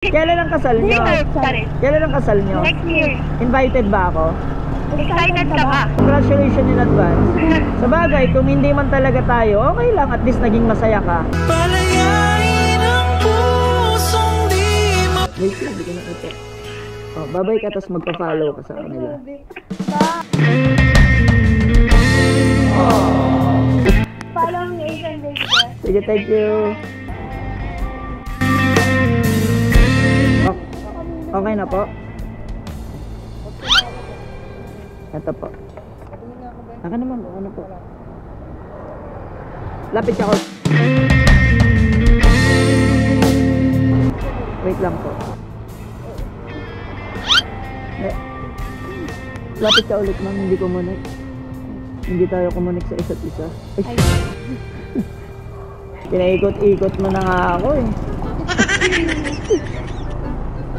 Kailan ang kasal nyo? Kailan ang kasal nyo? Next year. Invited ba ako? Excited ka ba? Congratulations in advance. Sa bagay, kung hindi man talaga tayo, okay lang, at least naging masaya ka. Palayain ang pusong di ma... Wait lang, hindi ko nakita. Oh, babay ka, tapos magpa-follow ka sa kanila. Follow me, Asian Baby. Sige, thank you. Okay na po. Ito po. Aka naman, ano po. Lapit ka ko. Wait lang po. Lapit ka ulit, ma'am. Hindi kumunik. Hindi tayo kumunik sa isa't isa. Pinaikot-ikot mo na nga ako eh.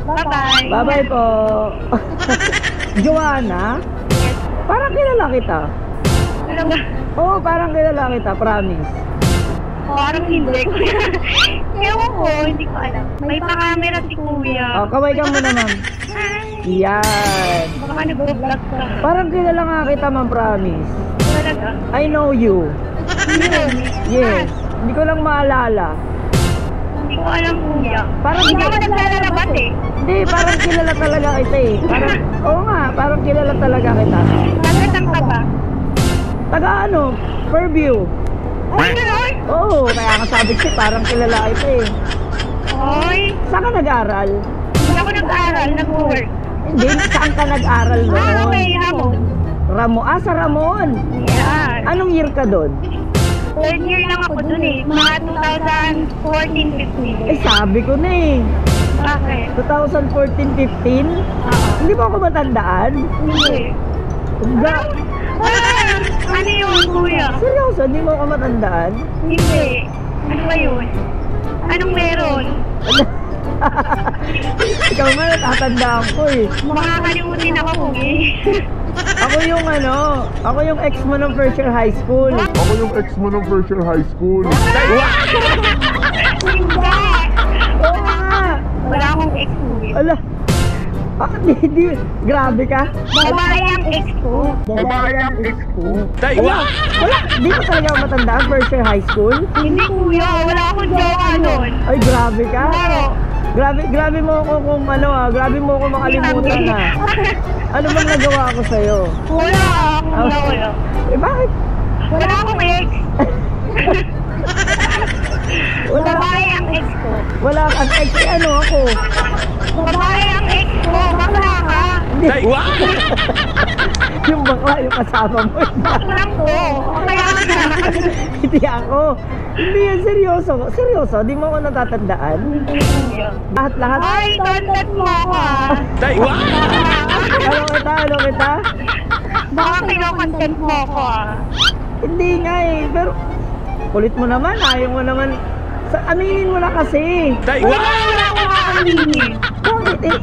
Bye-bye. Bye-bye po. Joanna? Parang kilala kita. Ano ba? Oo, parang kilala kita, promise. Parang hindi ko. Ewan ko, hindi ko alam. May pa-camera si Kuya. Oh, kaway ka muna, ma'am. Yan. Baka nag-vlog ka. Parang kilala nga kita, ma'am, promise. Talaga? I know you. Yun. Yes. Hindi ko lang maalala. Hindi ko alam, Kuya. Parang Hindi ako naglalalabat eh. Hindi, parang kilala talaga kita eh. Parang, oo nga, parang kilala talaga kita. Nagkatang ka ba? Taga ano? Fairview. Ay, gano'n? Oo, kaya nga sabi ko, parang kilala kita eh. Oy, Saan ka nag-aral? hindi ako nag-aaral, nag-work. Hindi, saan ka nag-aral noon? Okay, Ramon. Sa Ramon. Yan. Anong year ka doon? Third year lang ako dun eh. Mga 2014-15. Eh, sabi ko na eh. Bakit? 2014-15? Hindi mo ako matandaan? Hindi. Ano yun, Kuya? Seryoso, hindi mo ako matandaan? Hindi. Ano ba yun? Anong meron? Ikaw nga natatandaan ko eh. Makakalimutin ako, Kuya. Ako yung ex mo ng first year high school. Ako yung ex mo ng first year high school. Hindi. Oo nga. Wala akong ex, Kuya. Ala. Hindi. Grabe ka. Babae ang ex ko. Babae ang ex ko. Wala. Hindi ko talaga ako matandaan first year high school. Hindi, Kuya. Wala akong jowa nun. Ay, grabe ka. Oo. Grabe mo ako kung grabe mo ako makalimutan na. Ano bang nagawa ko sa'yo? Wala. Wala. Eh, bakit? Wala akong ex. Babae ang ex ko. Wala kang ex. Eh, ano ako? Babae ang ex ko. Bakla ka. Hindi. Yung bakla, yung kasama mo. Bakla ko. Kaya ka. Hindi ako. Hindi yan, seryoso. Seryoso, di mo ako natatandaan. Lahat. Ay, content mo ako ah. Ano kita? Baka kino-content mo ako ah. Hindi nga eh, pero kulit mo naman, ayaw mo naman. Aminin mo na kasi. Wala akong aaminin. Bakit eh?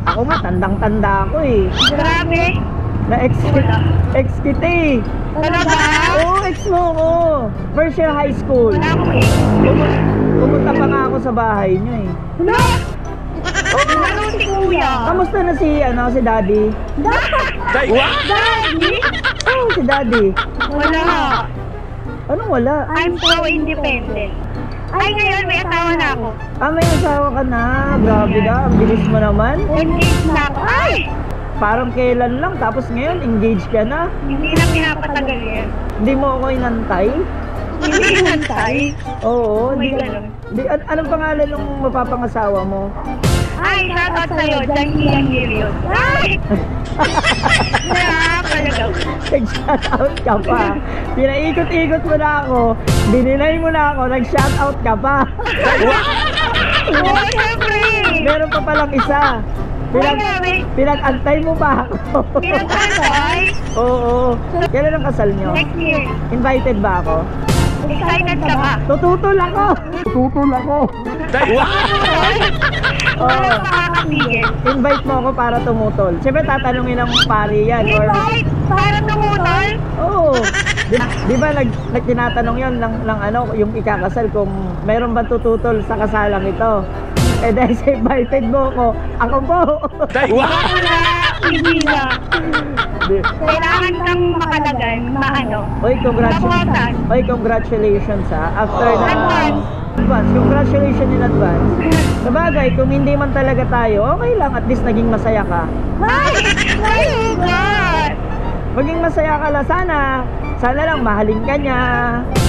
Ako nga, tandang-tanda ako eh. Grabe. Ex kita eh. Talaga? Oo, ex mo ko. First year high school. Wala akong ex. Pumunta pa nga ako sa bahay niyo eh. Wala? Ano si Kuya? Kamusta na si Daddy? Daddy? Oo, si Daddy. Wala. Anong wala? I'm so independent. Ay, ngayon may asawa na ako. May asawa ka na. Grabe ka, ang bilis mo naman. Engaged na ako. Ay! Parang kailan lang, tapos ngayon engaged ka na. Hindi na pinapatagal yan. Hindi mo ako inantay? Hindi inantay. Oo. May ganun. Anong pangalan ng mapapangasawa mo? Ay, shoutout sa'yo, Janky Angelios. Ay! Nakakalaga. Nag-shoutout ka pa. Pinaikot-ikot mo na ako. Dininay mo na ako. Nag-shoutout ka pa. Oh, syempre! Meron pa palang isa. Pinag-antay mo pa ako. Pinag-antay? Oo. Kailan ang kasal nyo? Next year. Invited ba ako? Excited ka ba? Tututol ako! Wala makakapigil. Invite mo ako para tumutol. Siyempre tatanungin ng pari yan. Invite? Para tumutol? Oo. Di ba tinatanong yun ng yung ikakasal kung mayroon ba tututol sa kasalang ito? Eh dahil sa invited mo ako po. Wala, hindi na. Kailangan kang makalagay, maano. Oy, Bawasan. congratulations ha. After na Advance. congratulations in advance. Sabagay, kung hindi man talaga tayo, okay lang, at least naging masaya ka. Ay! Oh my God! Maging masaya ka lang, sana lang mahalin ka niya.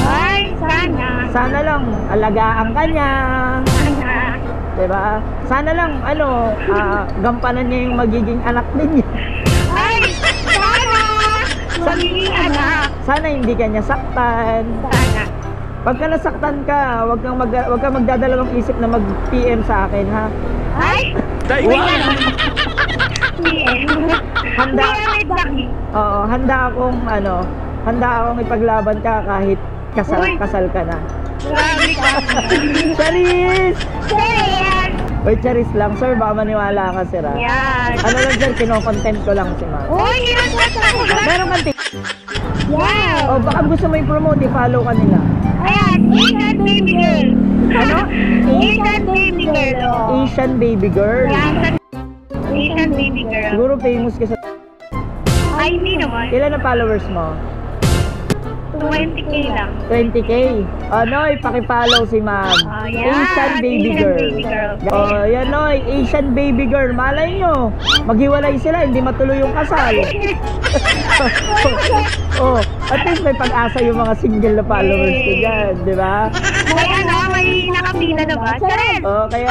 Ay, sana. Sana lang alagaan ka niya. Sana. Diba? Sana lang, gampanan niya yung magiging anak ninyo. Ay, sana. Magiging anak. Sana hindi ka niya saktan. Sana. Pagka nasaktan ka, wag kang magdadalawang isip na mag-PM sa akin, ha? Ay! Handa. Handa. Oo, handa akong ipaglaban ka kahit Uy. kasal ka na. Grabe ka. Charis! Serious. Uy, Charis lang, sir, baka maniwala ka, sir, ha? Yan. Ano lang, sir, kino-content ko lang si ma'am. Uy, hinagwas ako. Meron kang Wow. O, baka gusto mo i-promote, i-follow ka nila. Ayan, Asian baby girl. Ano? Asian baby girl. Oh. Asian baby girl. Yan, Asian baby girl. Siguro famous ka sa... Ay, hindi naman. Ilan na followers mo? 20K lang. 20K. Noy, paki-follow si ma'am. Yan, Asian baby Asian girl. baby girl. Yan Noy, Asian baby girl. Malay nyo, maghiwalay sila, hindi matuloy yung kasal. At least may pag-asa yung mga single na followers ko dyan, di ba? May nakapila na ba? Charis! Kaya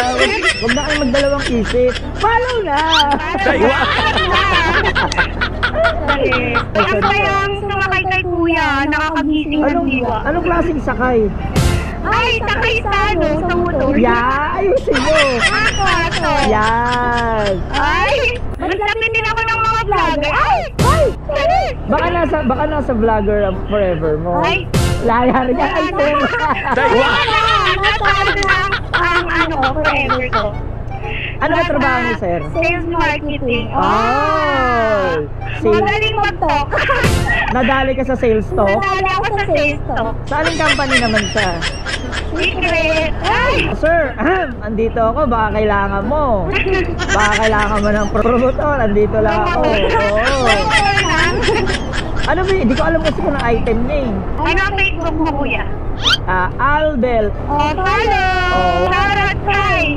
wag na kayo magdalawang isip. Follow na! Ang sayang sumakay kay kuya, nakakagising ng diwa. Anong klaseng sakay? Ay, sakay sa motor. Ayusin mo! Ako. Yan! Ay, maglapit din ako ng mga vlogger. Ay! Charis! Baka nasa vlogger forever mo. Ay! Laya rin yan. Ay, Wala! Nasaan lang ang forever ko. Ano ba trabaho mo, sir? Sales marketing. Magaling mag-talk. Nadali ka sa sales talk? Nadali ako sa sales talk. Sa aling company naman siya? Secret. Ay! Sir, andito ako, baka kailangan mo. Baka kailangan mo ng promotor, andito lang ako. Oo. Ano ba, hindi ko alam kasi kung ang item niya eh. Ano ang Facebook mo, kuya? Albel. Follow! Shoutout kay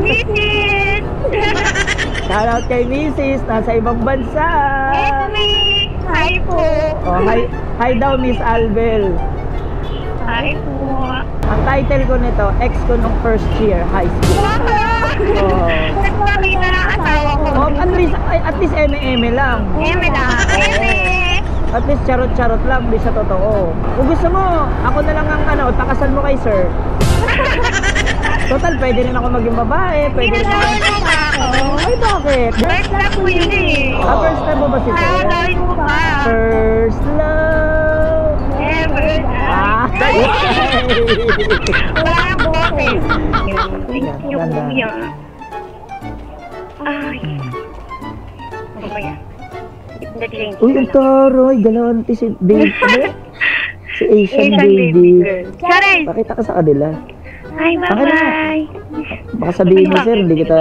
Mrs. Shoutout kay Mrs. Nasa ibang bansa. It's me! Hi po! Hi daw, Miss Albel. Hi po! Ang title ko nito, ex ko nung first year high school. Nagpakita na asawa ko. At least eme-eme lang. Eme na. Eme! At least charot-charot lang, di sa totoo. Kung gusto mo, ako na lang ang pakasal mo kay sir. Total, pwede rin ako maging babae, pwede rin ako... Ay, bakit? First love ko yun eh. First love mo ba si sir? Gawin mo pa. First love. Never die. Wala ang boses. Thank you, kuya. Ay. Ano ba yan? Uy, ang taroy, galante si baby. Si Asian baby. Charis! Pakita ka sa kanila. Ay, bye-bye. Baka sabihin mo, sir, hindi kita...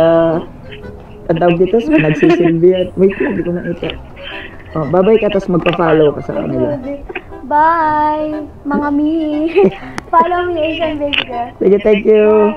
Ang tawag dito, nagsisilbihan. Wait lang, hindi ko nakita. Bye-bye ka, tapos magpa-follow ka sa kanila. Bye! Mga mi! Follow me, Asian baby girl. Sige, thank you.